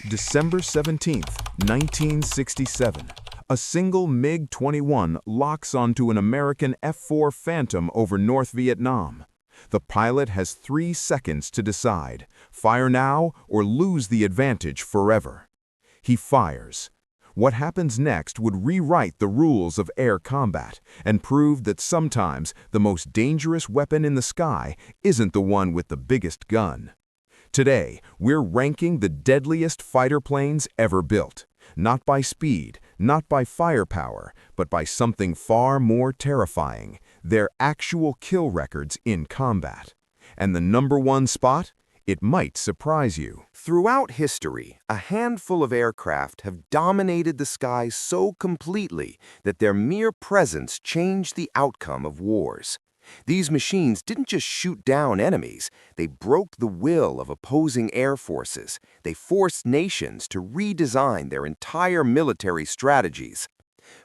December 17, 1967. A single MiG-21 locks onto an American F-4 Phantom over North Vietnam. The pilot has 3 seconds to decide, fire now or lose the advantage forever. He fires. What happens next would rewrite the rules of air combat and prove that sometimes the most dangerous weapon in the sky isn't the one with the biggest gun. Today, we're ranking the deadliest fighter planes ever built, not by speed, not by firepower, but by something far more terrifying, their actual kill records in combat. And the #1 spot? It might surprise you. Throughout history, a handful of aircraft have dominated the skies so completely that their mere presence changed the outcome of wars. These machines didn't just shoot down enemies, they broke the will of opposing air forces. They forced nations to redesign their entire military strategies.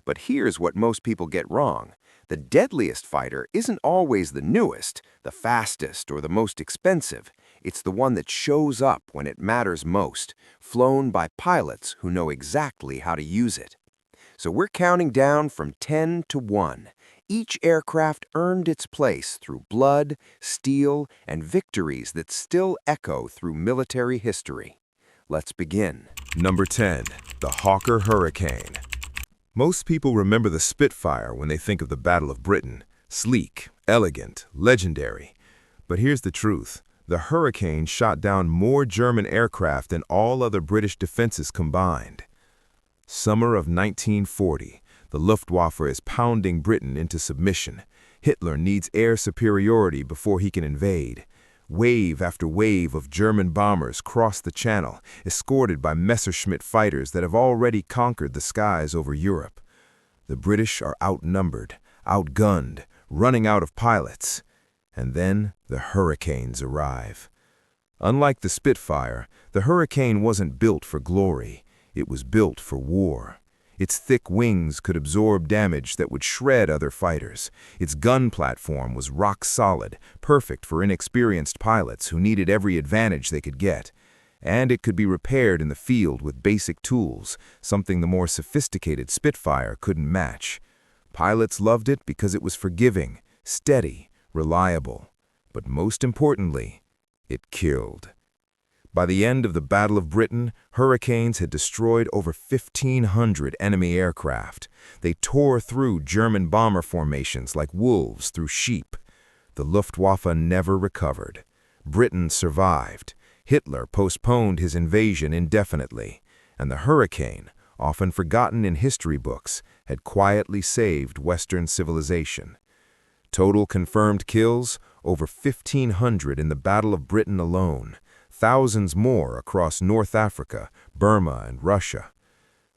But here's what most people get wrong. The deadliest fighter isn't always the newest, the fastest, or the most expensive. It's the one that shows up when it matters most, flown by pilots who know exactly how to use it. So we're counting down from 10 to 1. Each aircraft earned its place through blood, steel, and victories that still echo through military history. Let's begin. Number 10. The Hawker Hurricane. Most people remember the Spitfire when they think of the Battle of Britain. Sleek, elegant, legendary. But here's the truth. The Hurricane shot down more German aircraft than all other British defenses combined. Summer of 1940. The Luftwaffe is pounding Britain into submission. Hitler needs air superiority before he can invade. Wave after wave of German bombers cross the Channel, escorted by Messerschmitt fighters that have already conquered the skies over Europe. The British are outnumbered, outgunned, running out of pilots. And then the Hurricanes arrive. Unlike the Spitfire, the Hurricane wasn't built for glory. It was built for war. Its thick wings could absorb damage that would shred other fighters. Its gun platform was rock solid, perfect for inexperienced pilots who needed every advantage they could get. And it could be repaired in the field with basic tools, something the more sophisticated Spitfire couldn't match. Pilots loved it because it was forgiving, steady, reliable. But most importantly, it killed. By the end of the Battle of Britain, Hurricanes had destroyed over 1,500 enemy aircraft. They tore through German bomber formations like wolves through sheep. The Luftwaffe never recovered. Britain survived. Hitler postponed his invasion indefinitely. And the Hurricane, often forgotten in history books, had quietly saved Western civilization. Total confirmed kills, over 1,500 in the Battle of Britain alone. Thousands more across North Africa, Burma, and Russia.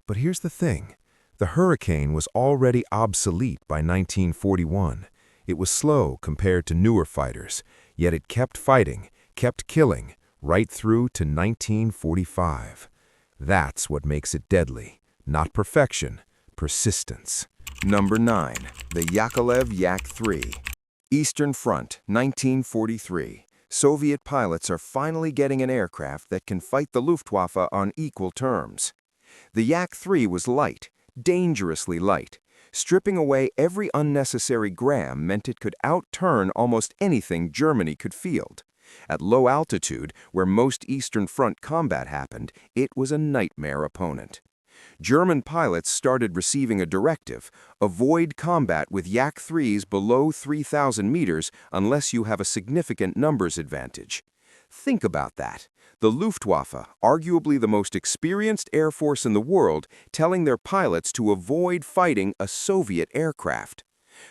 But here's the thing. The Hurricane was already obsolete by 1941. It was slow compared to newer fighters, yet it kept fighting, kept killing, right through to 1945. That's what makes it deadly. Not perfection, persistence. Number 9. The Yakovlev Yak-3. Eastern Front, 1943. Soviet pilots are finally getting an aircraft that can fight the Luftwaffe on equal terms. The Yak-3 was light, dangerously light. Stripping away every unnecessary gram meant it could outturn almost anything Germany could field. At low altitude, where most Eastern Front combat happened, it was a nightmare opponent. German pilots started receiving a directive: avoid combat with Yak-3s below 3,000 meters unless you have a significant numbers advantage. Think about that. The Luftwaffe, arguably the most experienced air force in the world, telling their pilots to avoid fighting a Soviet aircraft.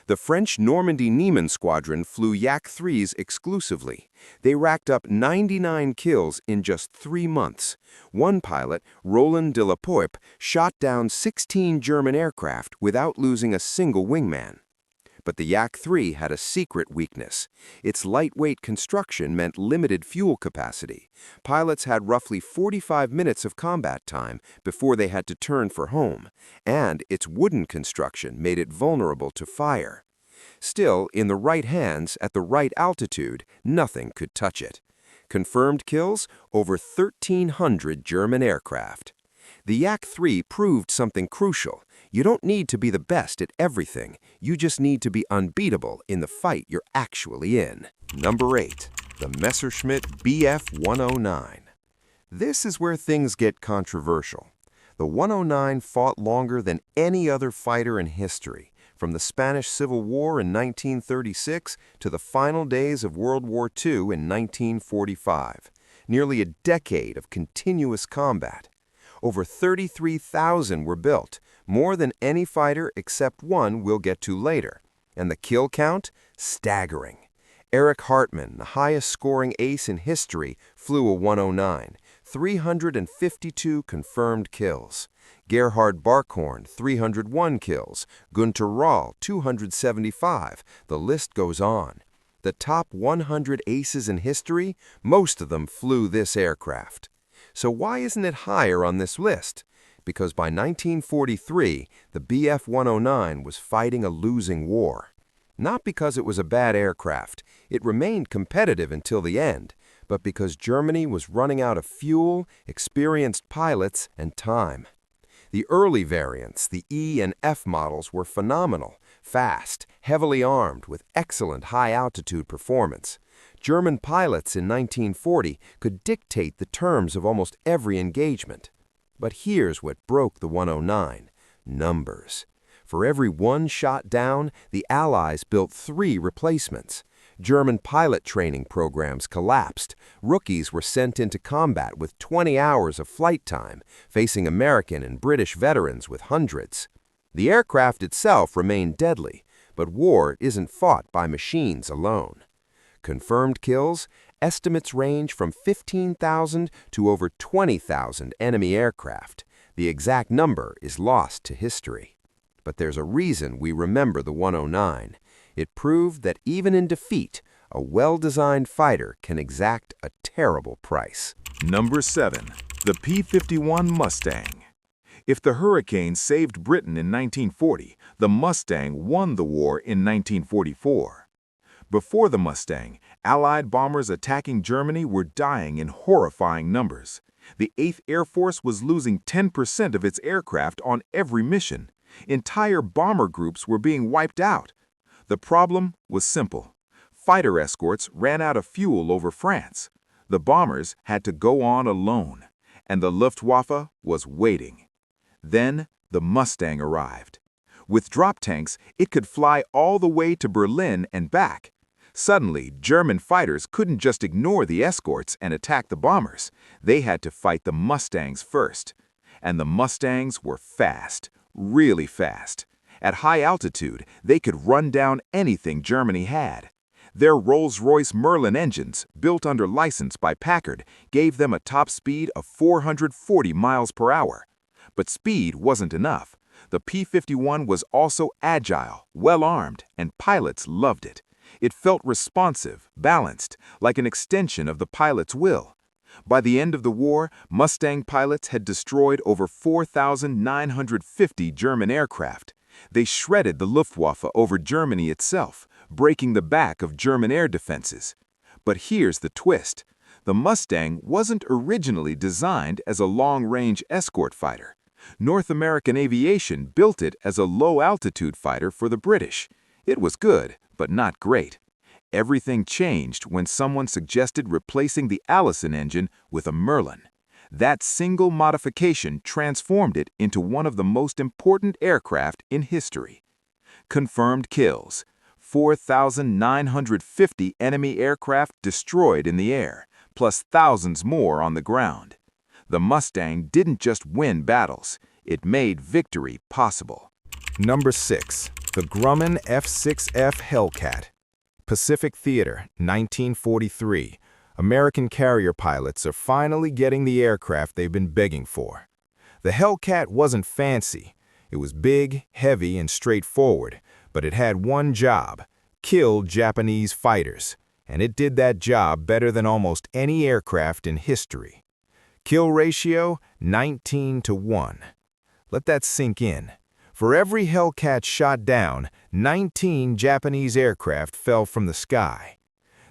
The French Normandy Neiman Squadron flew Yak-3s exclusively. They racked up 99 kills in just 3 months. One pilot, Roland de la Poype, shot down 16 German aircraft without losing a single wingman. But the Yak-3 had a secret weakness. Its lightweight construction meant limited fuel capacity. Pilots had roughly 45 minutes of combat time before they had to turn for home, and its wooden construction made it vulnerable to fire. Still, in the right hands, at the right altitude, nothing could touch it. Confirmed kills, over 1,300 German aircraft. The Yak-3 proved something crucial. You don't need to be the best at everything. You just need to be unbeatable in the fight you're actually in. Number 8. The Messerschmitt Bf-109. This is where things get controversial. The 109 fought longer than any other fighter in history, from the Spanish Civil War in 1936 to the final days of World War II in 1945. Nearly a decade of continuous combat. Over 33,000 were built, more than any fighter except one we'll get to later. And the kill count? Staggering. Eric Hartmann, the highest-scoring ace in history, flew a 109. 352 confirmed kills. Gerhard Barkhorn, 301 kills. Gunter Rahl, 275. The list goes on. The top 100 aces in history, most of them flew this aircraft. So why isn't it higher on this list? Because by 1943, the Bf-109 was fighting a losing war. Not because it was a bad aircraft. It remained competitive until the end, but because Germany was running out of fuel, experienced pilots, and time. The early variants, the E and F models, were phenomenal, fast, heavily armed, with excellent high-altitude performance. German pilots in 1940 could dictate the terms of almost every engagement. But here's what broke the 109: numbers. For every one shot down, the Allies built 3 replacements. German pilot training programs collapsed. Rookies were sent into combat with 20 hours of flight time, facing American and British veterans with hundreds. The aircraft itself remained deadly, but war isn't fought by machines alone. Confirmed kills, estimates range from 15,000 to over 20,000 enemy aircraft. The exact number is lost to history. But there's a reason we remember the 109. It proved that even in defeat, a well-designed fighter can exact a terrible price. Number 7. The P-51 Mustang. If the Hurricane saved Britain in 1940, the Mustang won the war in 1944. Before the Mustang, Allied bombers attacking Germany were dying in horrifying numbers. The 8th Air Force was losing 10% of its aircraft on every mission. Entire bomber groups were being wiped out. The problem was simple. Fighter escorts ran out of fuel over France. The bombers had to go on alone, and the Luftwaffe was waiting. Then the Mustang arrived. With drop tanks, it could fly all the way to Berlin and back. Suddenly, German fighters couldn't just ignore the escorts and attack the bombers. They had to fight the Mustangs first. And the Mustangs were fast. Really fast. At high altitude, they could run down anything Germany had. Their Rolls-Royce Merlin engines, built under license by Packard, gave them a top speed of 440 miles per hour. But speed wasn't enough. The P-51 was also agile, well-armed, and pilots loved it. It felt responsive, balanced, like an extension of the pilot's will. By the end of the war, Mustang pilots had destroyed over 4,950 German aircraft. They shredded the Luftwaffe over Germany itself, breaking the back of German air defenses. But here's the twist. The Mustang wasn't originally designed as a long-range escort fighter. North American Aviation built it as a low-altitude fighter for the British. It was good, but not great. Everything changed when someone suggested replacing the Allison engine with a Merlin. That single modification transformed it into one of the most important aircraft in history. Confirmed kills: 4,950 enemy aircraft destroyed in the air, plus thousands more on the ground. The Mustang didn't just win battles, it made victory possible. Number 6. The Grumman F-6F Hellcat. Pacific Theater, 1943. American carrier pilots are finally getting the aircraft they've been begging for. The Hellcat wasn't fancy. It was big, heavy, and straightforward, but it had one job: kill Japanese fighters. And it did that job better than almost any aircraft in history. Kill ratio, 19-1. Let that sink in. For every Hellcat shot down, 19 Japanese aircraft fell from the sky.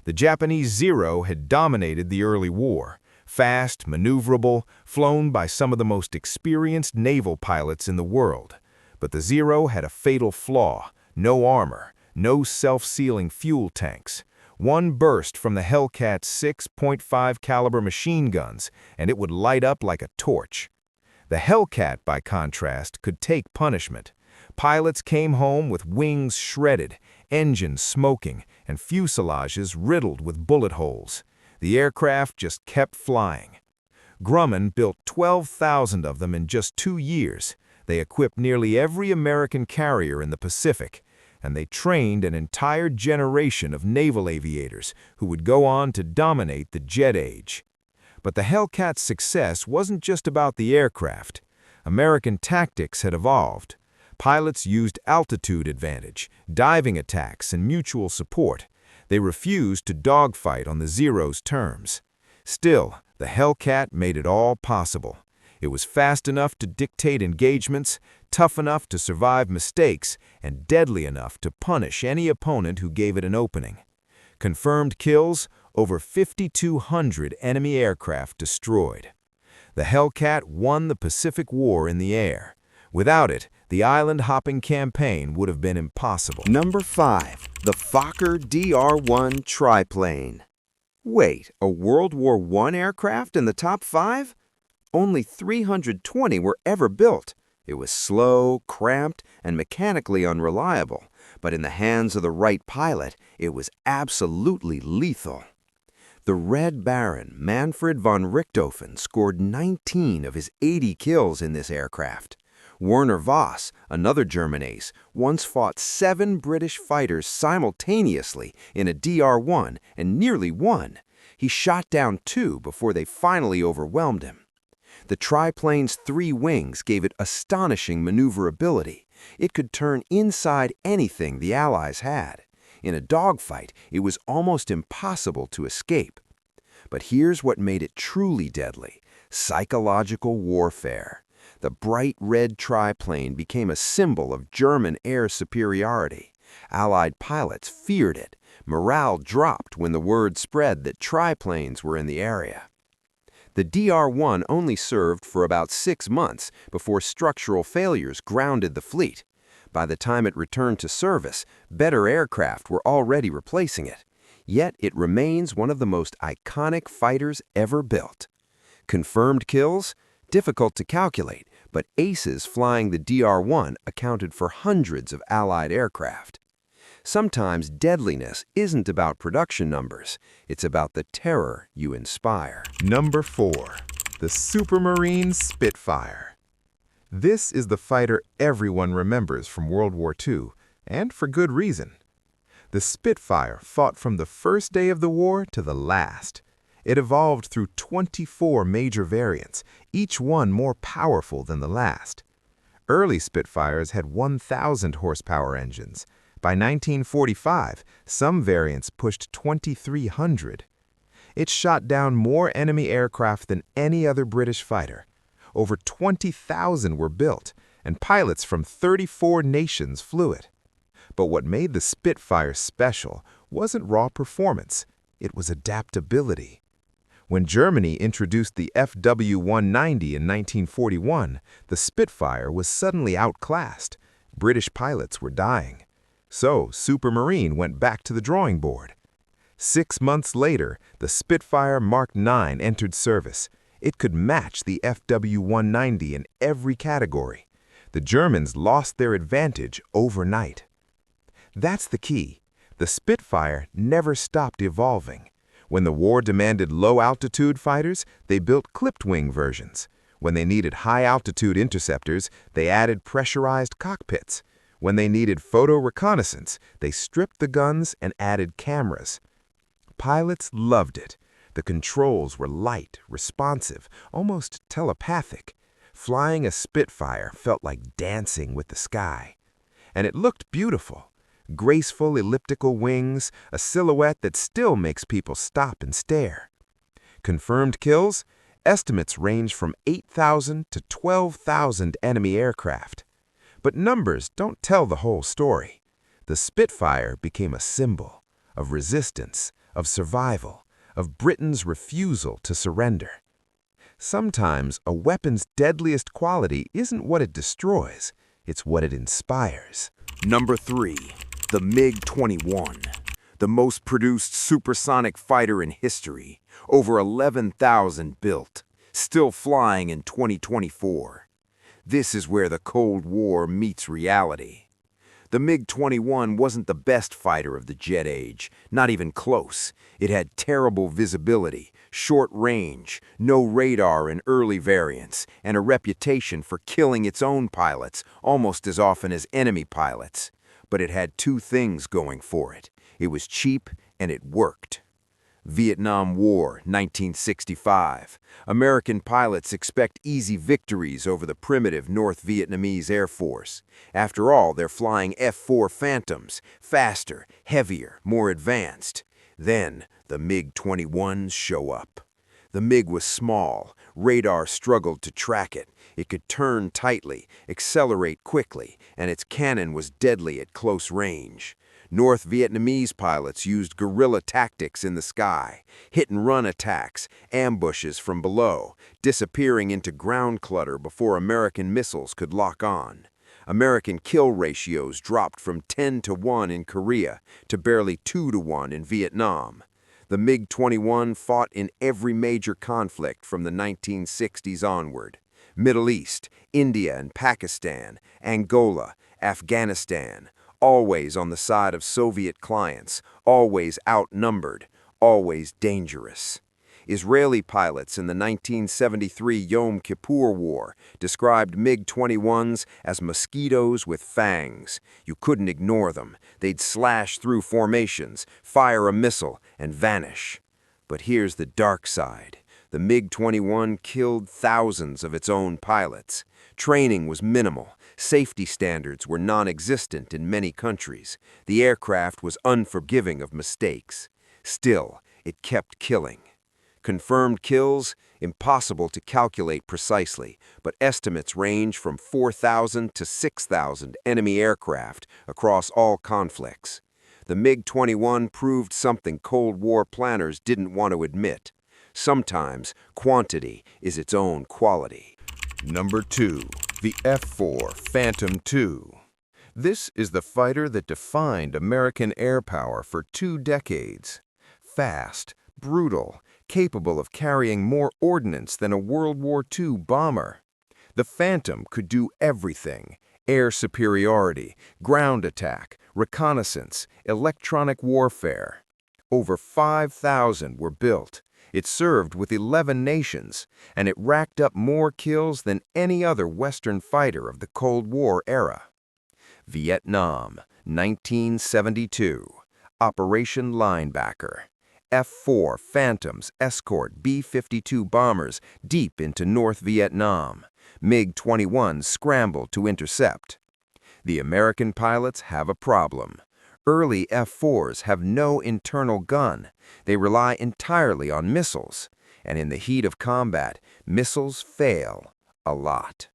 The Japanese Zero had dominated the early war, fast, maneuverable, flown by some of the most experienced naval pilots in the world. But the Zero had a fatal flaw: no armor, no self-sealing fuel tanks. One burst from the Hellcat's 6.5 caliber machine guns, and it would light up like a torch. The Hellcat, by contrast, could take punishment. Pilots came home with wings shredded, engines smoking, and fuselages riddled with bullet holes. The aircraft just kept flying. Grumman built 12,000 of them in just 2 years. They equipped nearly every American carrier in the Pacific, and they trained an entire generation of naval aviators who would go on to dominate the jet age. But the Hellcat's success wasn't just about the aircraft. American tactics had evolved. Pilots used altitude advantage, diving attacks, and mutual support. They refused to dogfight on the Zero's terms. Still, the Hellcat made it all possible. It was fast enough to dictate engagements, tough enough to survive mistakes, and deadly enough to punish any opponent who gave it an opening. Confirmed kills: over 5,200 enemy aircraft destroyed. The Hellcat won the Pacific War in the air. Without it, the island-hopping campaign would have been impossible. Number 5. The Fokker DR-1 Triplane. Wait, a World War I aircraft in the top 5? Only 320 were ever built. It was slow, cramped, and mechanically unreliable, but in the hands of the right pilot, it was absolutely lethal. The Red Baron, Manfred von Richthofen, scored 19 of his 80 kills in this aircraft. Werner Voss, another German ace, once fought 7 British fighters simultaneously in a DR-1 and nearly won. He shot down 2 before they finally overwhelmed him. The triplane's 3 wings gave it astonishing maneuverability. It could turn inside anything the Allies had. In a dogfight, it was almost impossible to escape. But here's what made it truly deadly: psychological warfare. The bright red triplane became a symbol of German air superiority. Allied pilots feared it. Morale dropped when the word spread that triplanes were in the area. The DR-1 only served for about 6 months before structural failures grounded the fleet. By the time it returned to service, better aircraft were already replacing it. Yet it remains one of the most iconic fighters ever built. Confirmed kills? Difficult to calculate, but aces flying the DR-1 accounted for hundreds of Allied aircraft. Sometimes deadliness isn't about production numbers, it's about the terror you inspire. Number 4. The Supermarine Spitfire. This is the fighter everyone remembers from World War II, and for good reason. The Spitfire fought from the first day of the war to the last. It evolved through 24 major variants, each one more powerful than the last. Early Spitfires had 1,000 horsepower engines. By 1945, some variants pushed 2,300. It shot down more enemy aircraft than any other British fighter. Over 20,000 were built, and pilots from 34 nations flew it. But what made the Spitfire special wasn't raw performance, it was adaptability. When Germany introduced the FW-190 in 1941, the Spitfire was suddenly outclassed. British pilots were dying. So Supermarine went back to the drawing board. 6 months later, the Spitfire Mark IX entered service. It could match the FW-190 in every category. The Germans lost their advantage overnight. That's the key. The Spitfire never stopped evolving. When the war demanded low-altitude fighters, they built clipped-wing versions. When they needed high-altitude interceptors, they added pressurized cockpits. When they needed photo reconnaissance, they stripped the guns and added cameras. Pilots loved it. The controls were light, responsive, almost telepathic. Flying a Spitfire felt like dancing with the sky. And it looked beautiful. Graceful elliptical wings, a silhouette that still makes people stop and stare. Confirmed kills? Estimates range from 8,000 to 12,000 enemy aircraft. But numbers don't tell the whole story. The Spitfire became a symbol of resistance, of survival, of Britain's refusal to surrender. Sometimes a weapon's deadliest quality isn't what it destroys, it's what it inspires. Number 3. The MiG-21. The most produced supersonic fighter in history. Over 11,000 built. Still flying in 2024. This is where the Cold War meets reality. The MiG-21 wasn't the best fighter of the jet age, not even close. It had terrible visibility, short range, no radar in early variants, and a reputation for killing its own pilots almost as often as enemy pilots. But it had two things going for it. It was cheap and it worked. Vietnam War, 1965. American pilots expect easy victories over the primitive North Vietnamese Air Force. After all, they're flying F-4 Phantoms, faster, heavier, more advanced. Then, the MiG-21s show up. The MiG was small, radar struggled to track it. It could turn tightly, accelerate quickly, and its cannon was deadly at close range. North Vietnamese pilots used guerrilla tactics in the sky, hit-and-run attacks, ambushes from below, disappearing into ground clutter before American missiles could lock on. American kill ratios dropped from 10-1 in Korea to barely 2-1 in Vietnam. The MiG-21 fought in every major conflict from the 1960s onward. Middle East, India and Pakistan, Angola, Afghanistan, always on the side of Soviet clients, always outnumbered, always dangerous. Israeli pilots in the 1973 Yom Kippur War described MiG-21s as mosquitoes with fangs. You couldn't ignore them. They'd slash through formations, fire a missile, and vanish. But here's the dark side. The MiG-21 killed thousands of its own pilots. Training was minimal. Safety standards were non-existent in many countries. The aircraft was unforgiving of mistakes. Still, it kept killing. Confirmed kills? Impossible to calculate precisely, but estimates range from 4,000 to 6,000 enemy aircraft across all conflicts. The MiG-21 proved something Cold War planners didn't want to admit. Sometimes, quantity is its own quality. Number 2. The F-4 Phantom II. This is the fighter that defined American air power for 2 decades. Fast, brutal, capable of carrying more ordnance than a World War II bomber. The Phantom could do everything: air superiority, ground attack, reconnaissance, electronic warfare. Over 5,000 were built. It served with 11 nations, and it racked up more kills than any other Western fighter of the Cold War era. Vietnam, 1972. Operation Linebacker. F-4 Phantoms escort B-52 bombers deep into North Vietnam. MiG-21 scramble to intercept. The American pilots have a problem. Early F-4s have no internal gun. They rely entirely on missiles. And in the heat of combat, missiles fail a lot.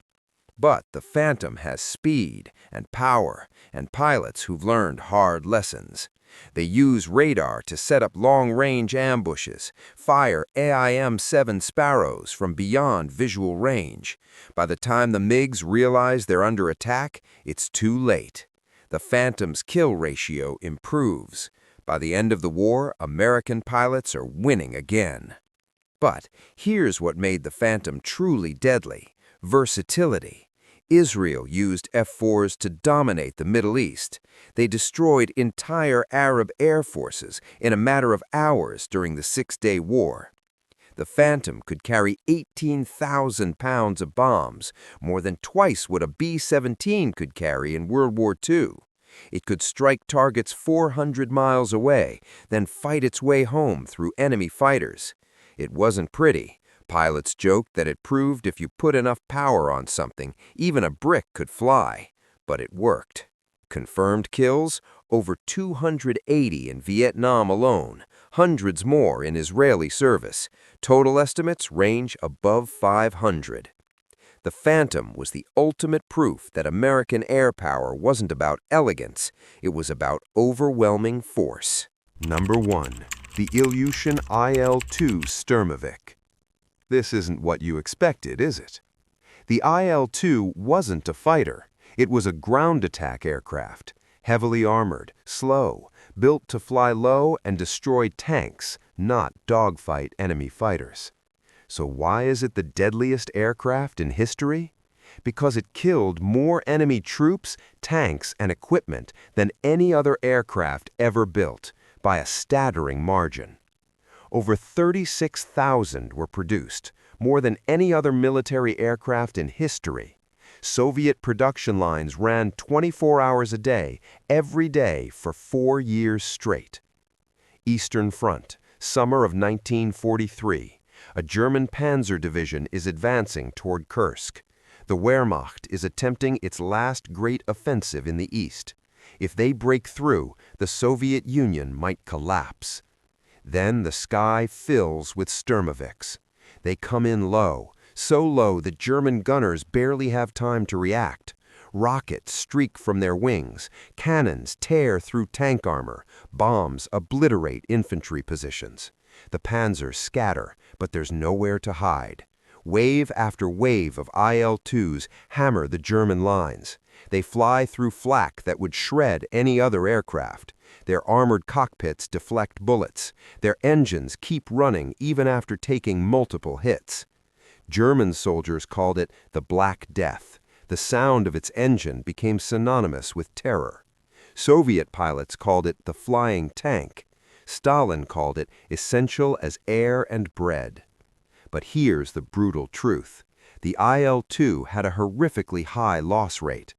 But the Phantom has speed and power and pilots who've learned hard lessons. They use radar to set up long-range ambushes, fire AIM-7 Sparrows from beyond visual range. By the time the MiGs realize they're under attack, it's too late. The Phantom's kill ratio improves. By the end of the war, American pilots are winning again. But here's what made the Phantom truly deadly: versatility. Israel used F-4s to dominate the Middle East. They destroyed entire Arab air forces in a matter of hours during the Six-Day War. The Phantom could carry 18,000 pounds of bombs, more than twice what a B-17 could carry in World War II. It could strike targets 400 miles away, then fight its way home through enemy fighters. It wasn't pretty. Pilots joked that it proved if you put enough power on something, even a brick could fly. But it worked. Confirmed kills? Over 280 in Vietnam alone, hundreds more in Israeli service. Total estimates range above 500. The Phantom was the ultimate proof that American air power wasn't about elegance, it was about overwhelming force. Number 1. the Ilyushin Il-2 Sturmovik. This isn't what you expected, is it? The Il-2 wasn't a fighter. It was a ground attack aircraft, heavily armored, slow, built to fly low and destroy tanks, not dogfight enemy fighters. So why is it the deadliest aircraft in history? Because it killed more enemy troops, tanks, and equipment than any other aircraft ever built, by a staggering margin. Over 36,000 were produced, more than any other military aircraft in history. Soviet production lines ran 24 hours a day, every day for 4 years straight. Eastern Front, summer of 1943. A German panzer division is advancing toward Kursk. The Wehrmacht is attempting its last great offensive in the east. If they break through, the Soviet Union might collapse. Then the sky fills with Sturmoviks. They come in low, so low that German gunners barely have time to react. Rockets streak from their wings, cannons tear through tank armor, bombs obliterate infantry positions. The panzers scatter, but there's nowhere to hide. Wave after wave of Il-2s hammer the German lines. They fly through flak that would shred any other aircraft. Their armored cockpits deflect bullets. Their engines keep running even after taking multiple hits. German soldiers called it the Black Death. The sound of its engine became synonymous with terror. Soviet pilots called it the flying tank. Stalin called it essential as air and bread. But here's the brutal truth. The Il-2 had a horrifically high loss rate.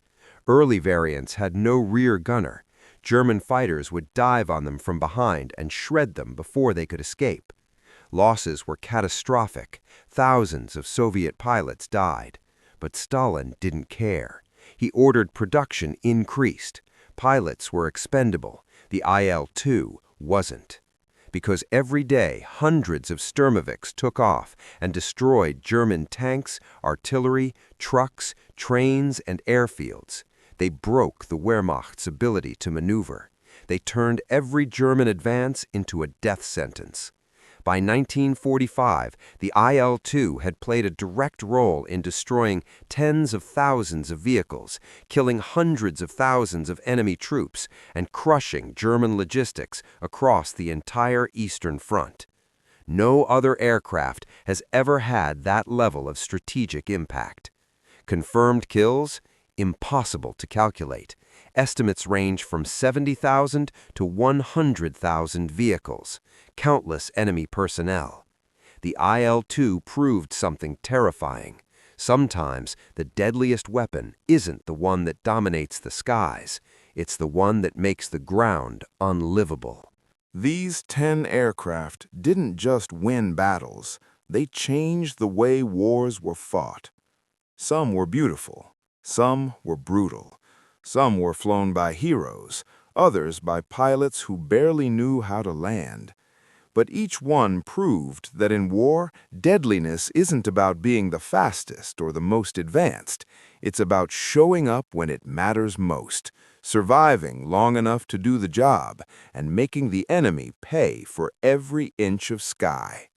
Early variants had no rear gunner. German fighters would dive on them from behind and shred them before they could escape. Losses were catastrophic. Thousands of Soviet pilots died. But Stalin didn't care. He ordered production increased. Pilots were expendable. The Il-2 wasn't. Because every day hundreds of Sturmoviks took off and destroyed German tanks, artillery, trucks, trains, and airfields. They broke the Wehrmacht's ability to maneuver. They turned every German advance into a death sentence. By 1945, the Il-2 had played a direct role in destroying tens of thousands of vehicles, killing hundreds of thousands of enemy troops, and crushing German logistics across the entire Eastern Front. No other aircraft has ever had that level of strategic impact. Confirmed kills? Impossible to calculate. Estimates range from 70,000 to 100,000 vehicles, countless enemy personnel. The Il-2 proved something terrifying. Sometimes the deadliest weapon isn't the one that dominates the skies. It's the one that makes the ground unlivable. These 10 aircraft didn't just win battles, they changed the way wars were fought. Some were beautiful, some were brutal. Some were flown by heroes, others by pilots who barely knew how to land. But each one proved that in war, deadliness isn't about being the fastest or the most advanced. It's about showing up when it matters most, surviving long enough to do the job, and making the enemy pay for every inch of sky.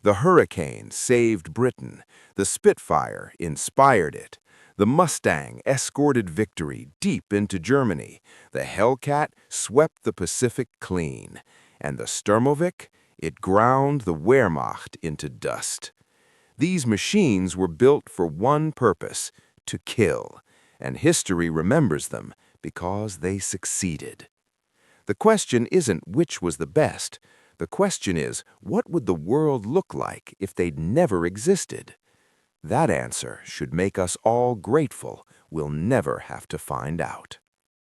The Hurricane saved Britain. The Spitfire inspired it. The Mustang escorted victory deep into Germany. The Hellcat swept the Pacific clean. And the Sturmovik, it ground the Wehrmacht into dust. These machines were built for one purpose, to kill. And history remembers them because they succeeded. The question isn't which was the best. The question is, what would the world look like if they'd never existed? That answer should make us all grateful we'll never have to find out.